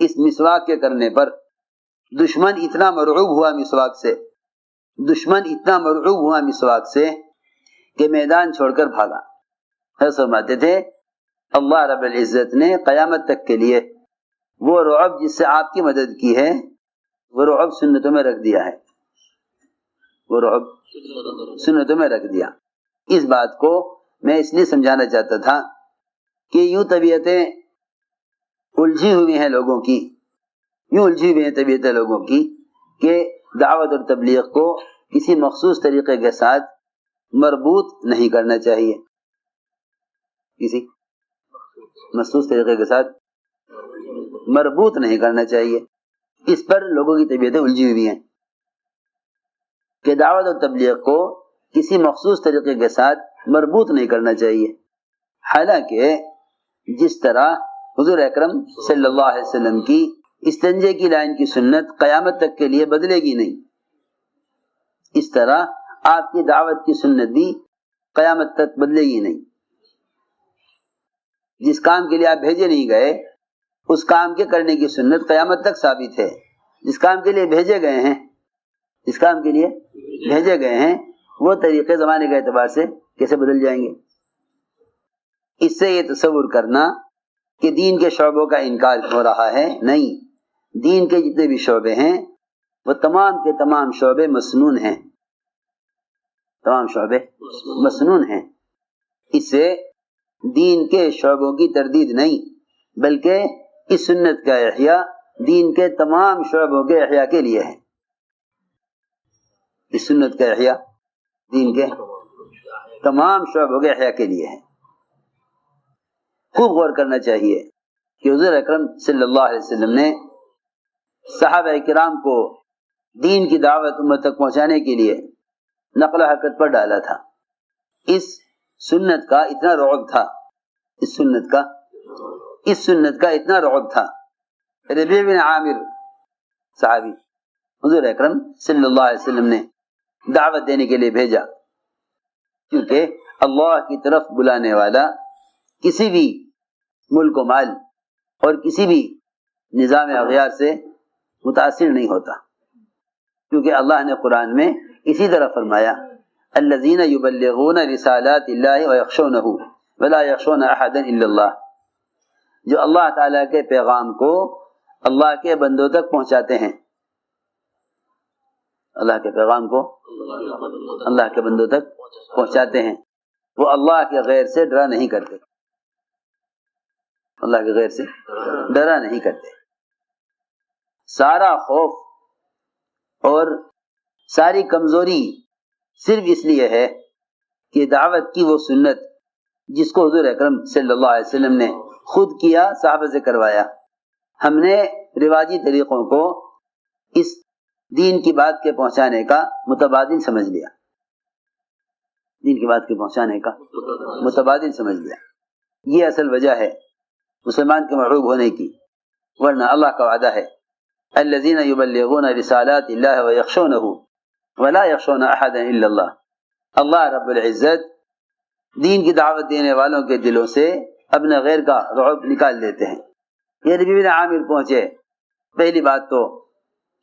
اس مسواک کے کرنے پر دشمن اتنا مرعوب ہوا مسواک سے کہ میدان چھوڑ کر بھاگا۔ فرماتے تھے اللہ رب العزت نے قیامت تک کے لیے وہ رعب جس سے آپ کی مدد کی ہے، وہ رعب سنتوں میں رکھ دیا ہے، اس بات کو میں اس لیے سمجھانا چاہتا تھا کہ یوں طبیعتیں الجھی ہوئی ہیں لوگوں کی، طبیعتیں لوگوں کی کہ دعوت اور تبلیغ کو کسی مخصوص طریقے کے ساتھ مربوط نہیں کرنا چاہیے، کسی مخصوص طریقے کے ساتھ مربوط نہیں کرنا چاہیے۔ اس پر لوگوں کی طبیعتیں الجھی ہوئی ہیں کہ دعوت اور تبلیغ کو کسی مخصوص طریقے کے ساتھ مربوط نہیں کرنا چاہیے، حالانکہ جس طرح حضور اکرم صلی اللہ علیہ وسلم کی استنجے کی لائن کی سنت قیامت تک کے لیے بدلے گی نہیں، اس طرح آپ کی دعوت کی سنت بھی قیامت تک بدلے گی نہیں۔ جس کام کے لیے آپ بھیجے نہیں گئے اس کام کے کرنے کی سنت قیامت تک ثابت ہے، جس کام کے لیے بھیجے گئے ہیں وہ طریقے زمانے کے اعتبار سے کیسے بدل جائیں گے؟ اس سے یہ تصور کرنا کہ دین کے شعبوں کا انکار ہو رہا ہے، نہیں، دین کے جتنے بھی شعبے ہیں وہ تمام کے تمام شعبے مسنون ہیں، اس سے دین کے شعبوں کی تردید نہیں بلکہ اس سنت کا احیاء دین کے تمام شعبوں کے احیاء کے لیے ہے، اس سنت کا احیاء دین کے تمام شعبوں کے احیاء کے لیے ہے۔ خوب غور کرنا چاہیے کہ حضور اکرم صلی اللہ علیہ وسلم نے صحابہ کرام کو دین کی دعوت امت تک پہنچانے کے لیے نقل و حرکت پر ڈالا تھا۔ اس سنت کا اتنا رعب تھا، ربیع بن عامر صحابی حضور اکرم صلی اللہ علیہ وسلم نے دعوت دینے کے لیے بھیجا، کیونکہ اللہ کی طرف بلانے والا کسی بھی ملک و مال اور کسی بھی نظام اغیار سے متاثر نہیں ہوتا، کیونکہ اللہ نے قرآن میں اسی طرح فرمایا الذین یبلغون رسالات اللہ ویخشونہ ولا یخشون احدا الا اللہ، جو اللہ تعالیٰ کے پیغام کو اللہ کے بندوں تک پہنچاتے ہیں، اللہ کے پیغام کو اللہ کے بندوں تک پہنچاتے ہیں، وہ اللہ کے غیر سے ڈرا نہیں کرتے، سارا خوف اور ساری کمزوری صرف اس لیے ہے کہ دعوت کی وہ سنت جس کو حضور اکرم صلی اللہ علیہ وسلم نے خود کیا، صحابہ سے کروایا، ہم نے رواجی طریقوں کو اس دین کی بات کے پہنچانے کا متبادل سمجھ لیا، یہ اصل وجہ ہے مسلمان کے مرعوب ہونے کی، ورنہ اللہ کا وعدہ ہے الذین یبلغون رسالات اللہ ویخشونہ ولا یخشون احدا الا اللہ، اللہ رب العزت دین کی دعوت دینے والوں کے دلوں سے اپنے غیر کا رعب نکال دیتے ہیں۔ یہ ربیع بن عامر پہنچے، پہلی بات تو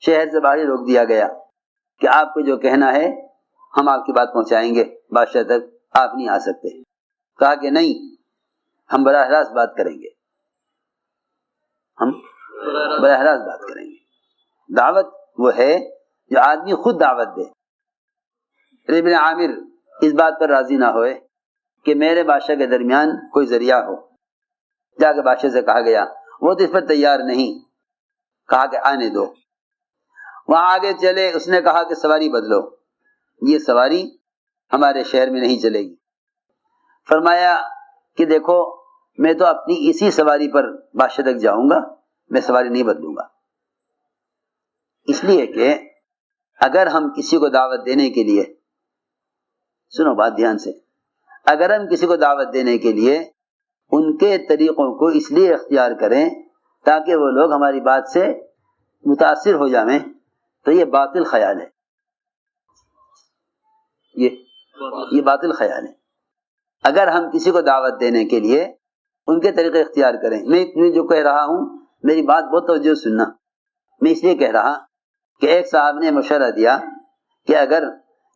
شہر سے باہر روک دیا گیا کہ آپ کو جو کہنا ہے ہم آپ کی بات پہنچائیں گے، بادشاہ تک آپ نہیں آ سکتے۔ کہا کہ نہیں، ہم براہ راست بات کریں گے، دعوت وہ ہے جو آدمی خود دعوت دے۔ ربیع بن عامر اس بات پر راضی نہ ہوئے کہ میرے بادشاہ کے درمیان کوئی ذریعہ ہو، جا کے بادشاہ سے کہا گیا، وہ تو اس پر تیار نہیں، کہا کہ آنے دو۔ وہاں آگے چلے، اس نے کہا کہ سواری بدلو، یہ سواری ہمارے شہر میں نہیں چلے گی۔ فرمایا کہ دیکھو میں تو اپنی اسی سواری پر بادشاہ تک جاؤں گا، میں سواری نہیں بدلوں گا، اس لیے کہ اگر ہم کسی کو دعوت دینے کے لیے، سنو بات دھیان سے، اگر ہم کسی کو دعوت دینے کے لیے ان کے طریقوں کو اس لیے اختیار کریں تاکہ وہ لوگ ہماری بات سے متاثر ہو جائیں، تو یہ باطل خیال ہے، یہ باطل خیال ہے۔ اگر ہم کسی کو دعوت دینے کے لیے ان کے طریقے اختیار کریں، میں جو کہہ رہا ہوں میری بات بہت توجہ سننا. میں اس لیے کہہ رہا کہ ایک صاحب نے مشورہ دیا کہ اگر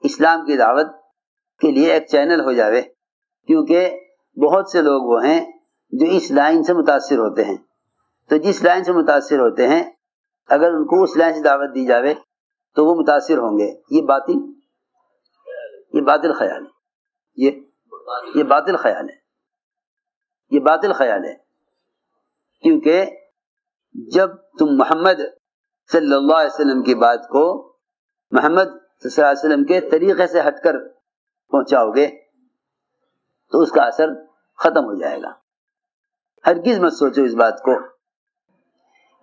اسلام کی دعوت کے لیے ایک چینل ہو جاوے، کیونکہ بہت سے لوگ وہ ہیں جو اس لائن سے متاثر ہوتے ہیں، تو جس لائن سے متاثر ہوتے ہیں اگر ان کو اس لائن سے دعوت دی جاوے تو وہ متاثر ہوں گے. یہ باطل خیال ہے، یہ باطل خیال ہے، یہ باطل خیال ہے. کیونکہ جب تم محمد صلی اللہ علیہ وسلم کی بات کو محمد صلی اللہ علیہ وسلم کے طریقے سے ہٹ کر پہنچاؤ گے تو اس کا اثر ختم ہو جائے گا. ہرگز مت سوچو اس بات کو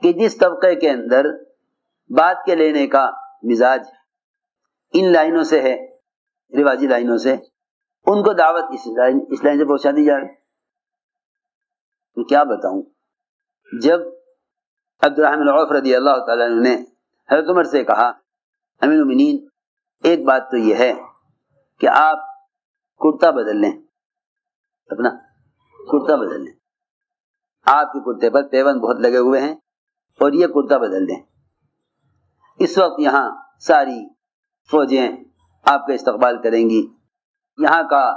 کہ جس طبقے کے اندر بات کے لینے کا مزاج ان لائنوں سے ہے، رواجی لائنوں سے، ان کو دعوت اس لائن سے پہنچا دی جائے. میں کیا بتاؤں، جب عبد الرحمن عوف رضی اللہ تعالیٰ عنہ نے حضرت عمر سے کہا امیر المومنین ایک بات تو یہ ہے کہ آپ کرتا بدل لیں، اپنا کرتا بدل لیں، آپ کے کرتے پر پیوند بہت لگے ہوئے ہیں اور یہ کرتا بدل دیں. اس وقت یہاں ساری فوجیں آپ کا استقبال کریں گی. یہاں کا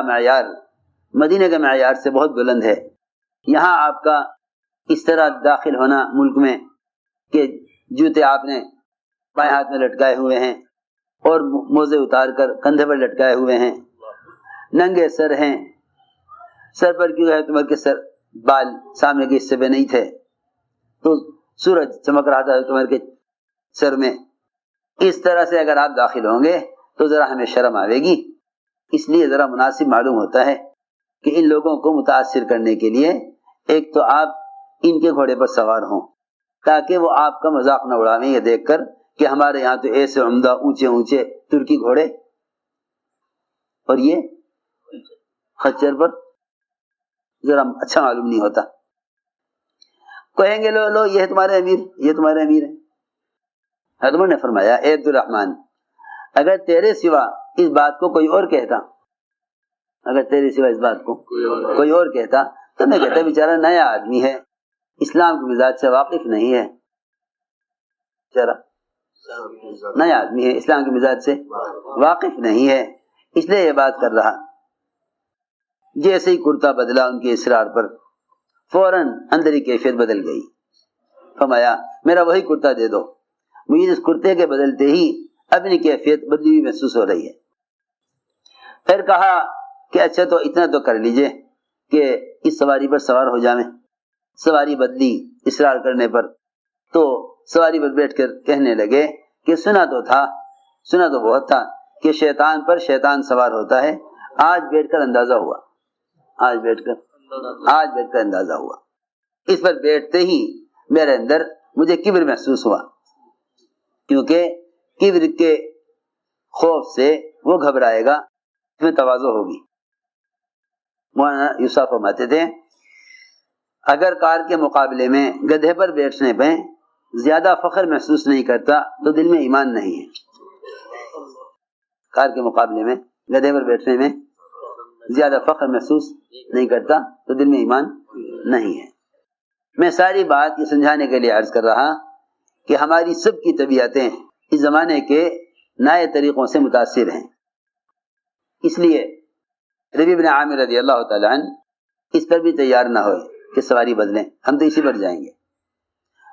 معیار مدینہ کے معیار سے بہت بلند ہے. یہاں آپ کا اس طرح داخل ہونا ملک میں کہ جوتے آپ نے بائیں ہاتھ میں لٹکائے ہوئے ہیں اور موزے اتار کر کندھے پر لٹکائے ہوئے ہیں، ننگے سر ہیں. سر پر کیوں ہے تمہارے سر بال سامنے کے حصے پہ نہیں تھے تو سورج چمک رہا تھا تمہارے کے سر میں. اس طرح سے اگر آپ داخل ہوں گے تو ذرا ہمیں شرم آئے گی. اس لیے ذرا مناسب معلوم ہوتا ہے کہ ان لوگوں کو متاثر کرنے کے لیے ایک تو آپ ان کے گھوڑے پر سوار ہوں تاکہ وہ آپ کا مذاق نہ اڑاویں یہ دیکھ کر کہ ہمارے یہاں تو ایسے عمدہ اونچے ترکی گھوڑے اور یہ خچر پر ذرا اچھا معلوم نہیں ہوتا. کہیں گے لو یہ تمہارے امیر ہیں. حضرت نے فرمایا اے عبد الرحمن اگر تیرے سوا اس بات کو کوئی اور کہتا، تو میں کہتا بیچارہ نیا آدمی ہے، اسلام کے مزاج سے واقف نہیں ہے، بیچارہ نیا آدمی ہے، اسلام کے مزاج سے واقف نہیں ہے، اس لیے یہ بات کر رہا. جیسے ہی کرتا بدلا ان کے اصرار پر فوراً اندری کیفیت بدل گئی. فرمایا میرا وہی کرتا دے دو. مجھے اس کرتے کے بدلتے ہی اپنی کیفیت بدلی ہوئی محسوس ہو رہی ہے. پھر کہا کہ اچھا تو اتنا تو کر لیجئے کہ اس سواری پر سوار ہو جائیں. سواری بدلی اصرار کرنے پر تو سواری پر بیٹھ کر کہنے لگے کہ سنا تو بہت تھا کہ شیطان پر شیطان سوار ہوتا ہے، آج بیٹھ کر اندازہ ہوا. اس پر بیٹھتے ہی میرے اندر مجھے کبر محسوس ہوا، کیونکہ کبر کے خوف سے وہ گھبرائے گا، اس میں تواضع ہوگی. مولانا یوسف فرماتے تھے اگر کار کے مقابلے میں گدھے پر بیٹھنے پہ زیادہ فخر محسوس نہیں کرتا تو دل میں ایمان نہیں ہے. کار کے مقابلے میں گدھے پر بیٹھنے میں زیادہ فخر محسوس نہیں کرتا تو دل میں ایمان نہیں ہے. میں ساری بات یہ سمجھانے کے لیے عرض کر رہا کہ ہماری سب کی طبیعتیں اس زمانے کے نئے طریقوں سے متاثر ہیں. اس لیے ربیع بن عامر رضی اللہ تعالیٰ عنہ اس پر بھی تیار نہ ہوئے کہ سواری بدلیں، ہم تو اسی پر جائیں گے.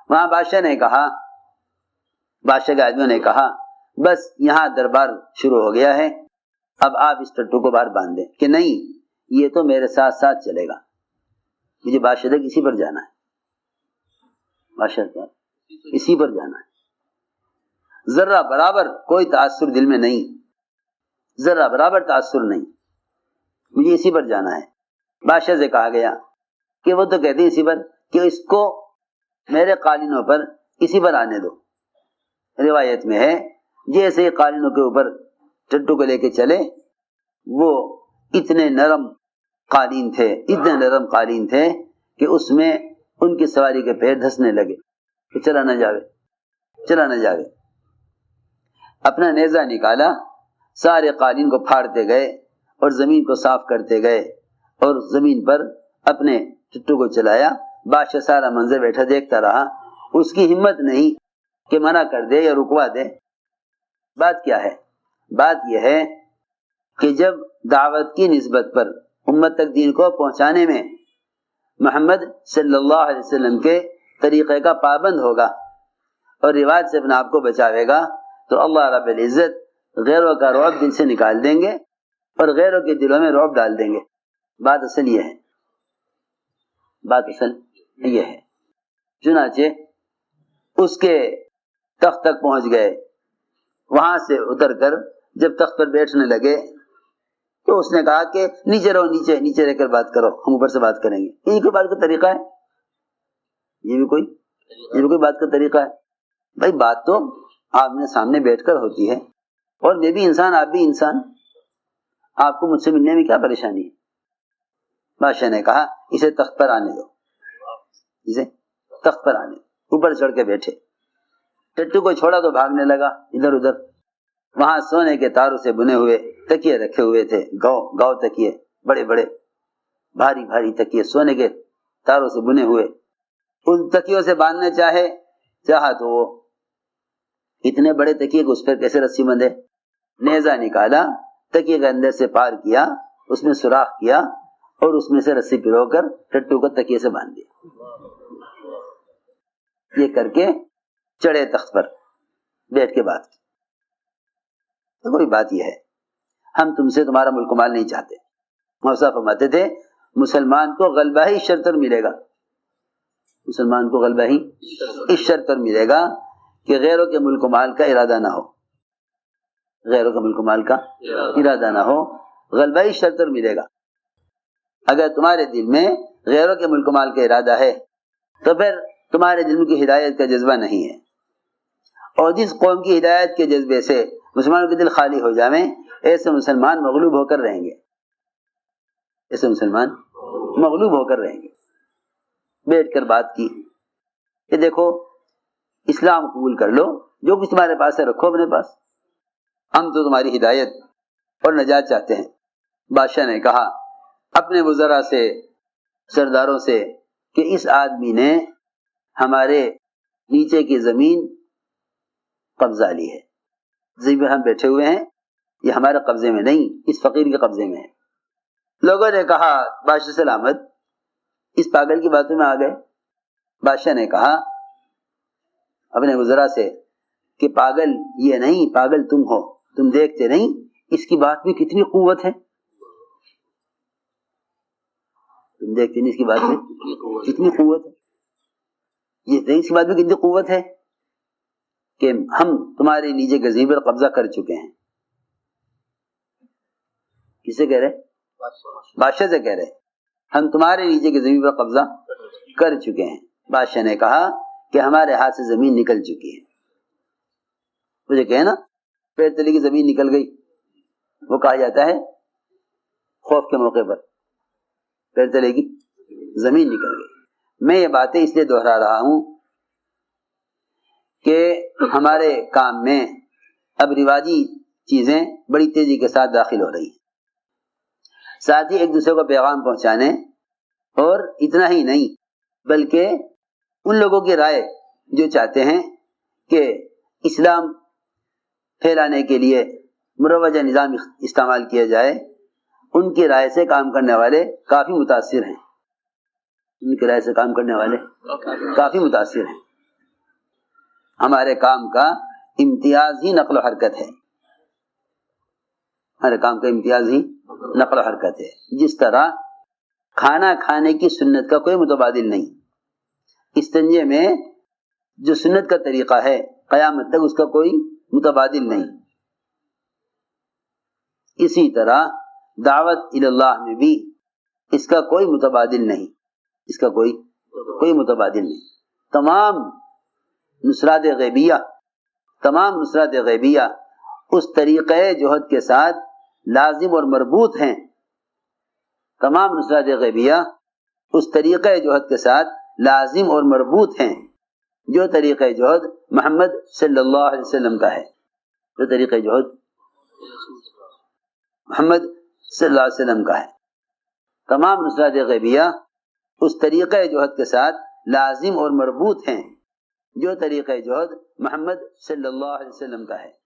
وہاں بادشاہ کے آدمیوں نے کہا بس یہاں دربار شروع ہو گیا ہے، اب آپ اس ٹٹو کو باہر باندھ دیں. کہ نہیں، یہ تو میرے ساتھ ساتھ چلے گا، مجھے بادشاہ تک اسی پر جانا ہے، اسی پر جانا ہے. ذرہ برابر کوئی تاثر دل میں نہیں، ذرہ برابر تاثر نہیں، مجھے اسی پر جانا ہے. بادشاہ سے کہا گیا کہ وہ تو کہتے ہیں اسی پر، کہ اس کو میرے قالینوں پر اسی پر آنے دو. روایت میں ہے جیسے ہی قالینوں کے اوپر ٹٹو کو لے کے چلے، وہ اتنے نرم قالین تھے کہ اس میں ان کی سواری کے پیر دھسنے لگے کہ چلا نہ جاوے. اپنا نیزہ نکالا، سارے قالین کو پھاڑتے گئے اور زمین کو صاف کرتے گئے اور زمین پر اپنے ٹٹو کو چلایا. بادشاہ سارا منظر بیٹھا دیکھتا رہا، اس کی ہمت نہیں کہ منع کر دے یا رکوا دے۔ بات کیا ہے؟ بات یہ ہے کہ جب دعوت کی نسبت پر امت تک دین کو پہنچانے میں محمد صلی اللہ علیہ وسلم کے طریقے کا پابند ہوگا اور رواج سے اپنے آپ کو بچاوے گا تو اللہ رب العزت غیروں کا رعب دل سے نکال دیں گے اور غیروں کے دلوں میں رعب ڈال دیں گے۔ بات اصل یہ ہے، بات اصل یہ ہے۔ چنانچہ اس کے تخت تک پہنچ گئے، وہاں سے اتر کر جب تخت پر بیٹھنے لگے تو اس نے کہا کہ نیچے رہو، نیچے نیچے رہ کر بات کرو، ہم اوپر سے بات کریں گے۔ یہ کوئی بات کا طریقہ ہے؟ یہ بھی کوئی بات کا طریقہ ہے؟ بھائی بات تو آمنے سامنے بیٹھ کر ہوتی ہے، اور میں بھی انسان آپ بھی انسان، آپ کو مجھ سے ملنے میں کیا پریشانی ہے؟ بادشاہ نے کہا اسے تخت پر آنے دو، اسے تخت پر آنے دو۔ اوپر چڑھ کے بیٹھے، ٹٹو کو چھوڑا تو بھاگنے لگا ادھر ادھر۔ وہاں سونے کے تاروں سے بنے ہوئے تکیے رکھے ہوئے تھے، گاؤ تکیے، بڑے بڑے بھاری بھاری تکیے سونے کے تاروں سے بنے ہوئے۔ ان تکیوں سے باندھنا چاہا تو وہ اتنے بڑے تکیے کو اس پر کیسے رسی بندھے؟ نیزہ نکالا، تکیے کے اندر سے پار کیا، اس میں سوراخ کیا اور اس میں سے رسی پرو کر ٹٹو کو تکیے سے باندھ دیا۔ یہ کر کے چڑھے تخت پر، بیٹھ کے بات کی۔ تو کوئی بات یہ ہے، ہم تم سے تمہارا ملک و مال نہیں چاہتے۔ موسیٰ فرماتے تھے مسلمان کو غلبہ ہی اس شرط پر ملے گا، مسلمان کو غلبہ ہی اس شرط پر ملے گا کہ غیروں کے ملک و مال کا ارادہ نہ ہو، غیروں کے ملک و مال کا ارادہ نہ ہو، غلبہ ہی اس شرط پر ملے گا۔ اگر تمہارے دل میں غیروں کے ملک و مال کا ارادہ ہے تو پھر تمہارے دل میں کی ہدایت کا جذبہ نہیں ہے، اور جس قوم کی ہدایت کے جذبے سے مسلمانوں کے دل خالی ہو جائیں ایسے مسلمان مغلوب ہو کر رہیں گے، ایسے مسلمان مغلوب ہو کر رہیں گے۔ بیٹھ کر بات کی کہ دیکھو اسلام قبول کر لو، جو کچھ تمہارے پاس ہے رکھو اپنے پاس، ہم تو تمہاری ہدایت اور نجات چاہتے ہیں۔ بادشاہ نے کہا اپنے وزراء سے، سرداروں سے کہ اس آدمی نے ہمارے نیچے کی زمین قبضہ لی ہے، زمین پر ہم بیٹھے ہوئے ہیں، یہ ہمارے قبضے میں نہیں، اس فقیر کے قبضے میں ہے۔ لوگوں نے کہا بادشاہ سلامت، اس پاگل کی باتوں میں آ گئے۔ بادشاہ نے کہا اپنے وزراء سے کہ پاگل یہ نہیں، پاگل تم ہو، تم دیکھتے نہیں اس کی بات میں کتنی قوت ہے، تم دیکھتے نہیں اس کی بات میں کتنی قوت ہے، یہ نہیں اس کی بات میں کتنی قوت ہے کہ ہم تمہارے نیچے کے زمین پر قبضہ کر چکے ہیں۔ کسے کہہ رہے؟ بادشاہ سے کہہ رہے ہم تمہارے نیچے کی زمین پر قبضہ کر چکے ہیں۔ بادشاہ نے کہا کہ ہمارے ہاتھ سے زمین نکل چکی ہے۔ مجھے کہنا پیر تلے کی زمین نکل گئی، وہ کہا جاتا ہے خوف کے موقع پر پیر تلے کی زمین نکل گئی۔ میں یہ باتیں اس لیے دہرا رہا ہوں کہ ہمارے کام میں اب رواجی چیزیں بڑی تیزی کے ساتھ داخل ہو رہی ہیں، ساتھ ہی ایک دوسرے کو پیغام پہنچانے، اور اتنا ہی نہیں بلکہ ان لوگوں کی رائے جو چاہتے ہیں کہ اسلام پھیلانے کے لیے مروجہ نظام استعمال کیا جائے، ان کی رائے سے کام کرنے والے کافی متاثر ہیں، ان کی رائے سے کام کرنے والے کافی متاثر ہیں۔ ہمارے کام کا امتیاز ہی نقل و حرکت ہے، ہمارے کام کا امتیاز ہی نقل و حرکت ہے۔ جس طرح کھانا کھانے کی سنت کا کوئی متبادل نہیں، استنجے میں جو سنت کا طریقہ ہے قیامت تک اس کا کوئی متبادل نہیں، اسی طرح دعوت اللہ میں بھی اس کا کوئی متبادل نہیں، اس کا کوئی متبادل نہیں۔ تمام نصرات غیبیہ اس طریقے جوہد کے ساتھ لازم اور مربوط ہیں، تمام نصرات غیبیہ اس طریقے جوہد کے ساتھ لازم اور مربوط ہیں جو طریقہ جوہد محمد صلی اللہ علیہ وسلم کا ہے، جو طریقہ جوہد محمد صلی اللہ علیہ وسلم کا ہے۔ تمام نصرات غیبیہ اس طریقہ جوہد کے ساتھ لازم اور مربوط ہیں جو طریقہ جوہد محمد صلی اللہ علیہ وسلم کا ہے.